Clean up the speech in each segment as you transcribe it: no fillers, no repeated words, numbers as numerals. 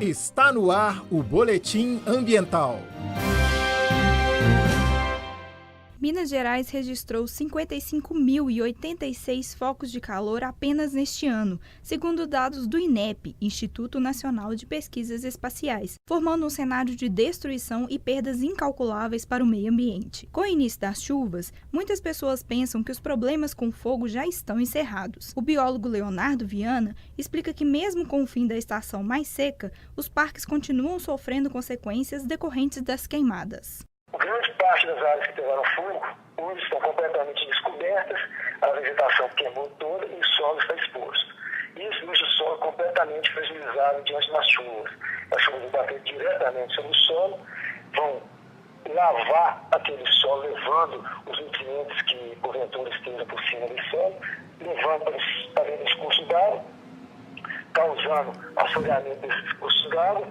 Está no ar o Boletim Ambiental. Minas Gerais registrou 55.086 focos de calor apenas neste ano, segundo dados do INEP, Instituto Nacional de Pesquisas Espaciais, formando um cenário de destruição e perdas incalculáveis para o meio ambiente. Com o início das chuvas, muitas pessoas pensam que os problemas com fogo já estão encerrados. O biólogo Leonardo Viana explica que mesmo com o fim da estação mais seca, os parques continuam sofrendo consequências decorrentes das queimadas. Grande parte das áreas que pegaram fogo hoje estão completamente descobertas, a vegetação queimou toda e o solo está exposto. Isso deixa o solo completamente fragilizado diante das chuvas. As chuvas vão bater diretamente sobre o solo, vão lavar aquele solo, levando os nutrientes que porventura estejam por cima do solo, levando para dentro desse curso d'água, causando assoreamento desses cursos d'água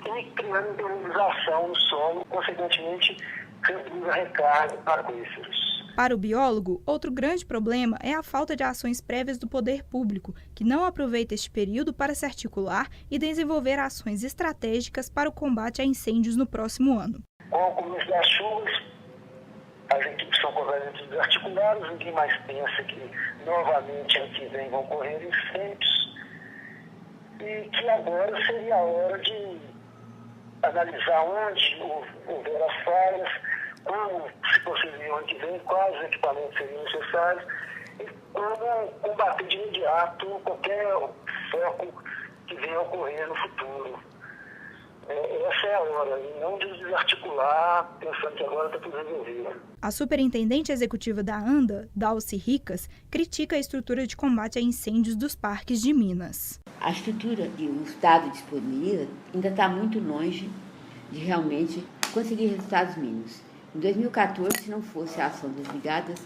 e criando impermeabilização no solo, consequentemente reduz a recarga para aquíferos. Para o biólogo, outro grande problema é a falta de ações prévias do poder público, que não aproveita este período para se articular e desenvolver ações estratégicas para o combate a incêndios no próximo ano. Com o começo das chuvas, as equipes são completamente desarticuladas, ninguém mais pensa que novamente ano que vem vão ocorrer incêndios e que agora seria a hora de analisar onde houver as falhas, como se proceder ano que vem, quais equipamentos seriam necessários e como combater de imediato qualquer foco que venha a ocorrer no futuro. Essa é a hora, e não de desarticular, pensando que agora está tudo resolvido. A superintendente executiva da ANDA, Dalci Ricas, critica a estrutura de combate a incêndios dos parques de Minas. A estrutura que o Estado disponibiliza ainda está muito longe de realmente conseguir resultados mínimos. Em 2014, se não fosse a ação das brigadas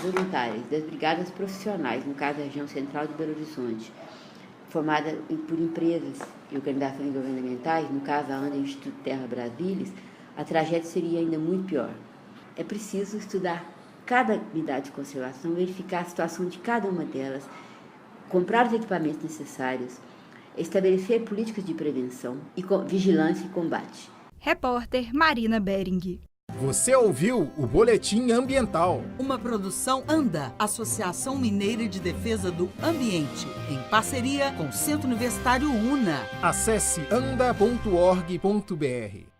voluntárias, das brigadas profissionais, no caso da região central de Belo Horizonte, formada por empresas e organizações governamentais, no caso a ANDA e o Instituto Terra Brasília, a tragédia seria ainda muito pior. É preciso estudar cada unidade de conservação, verificar a situação de cada uma delas, comprar os equipamentos necessários, estabelecer políticas de prevenção, vigilância e combate. Repórter Marina Bering. Você ouviu o Boletim Ambiental. Uma produção ANDA, Associação Mineira de Defesa do Ambiente, em parceria com o Centro Universitário UNA. Acesse anda.org.br.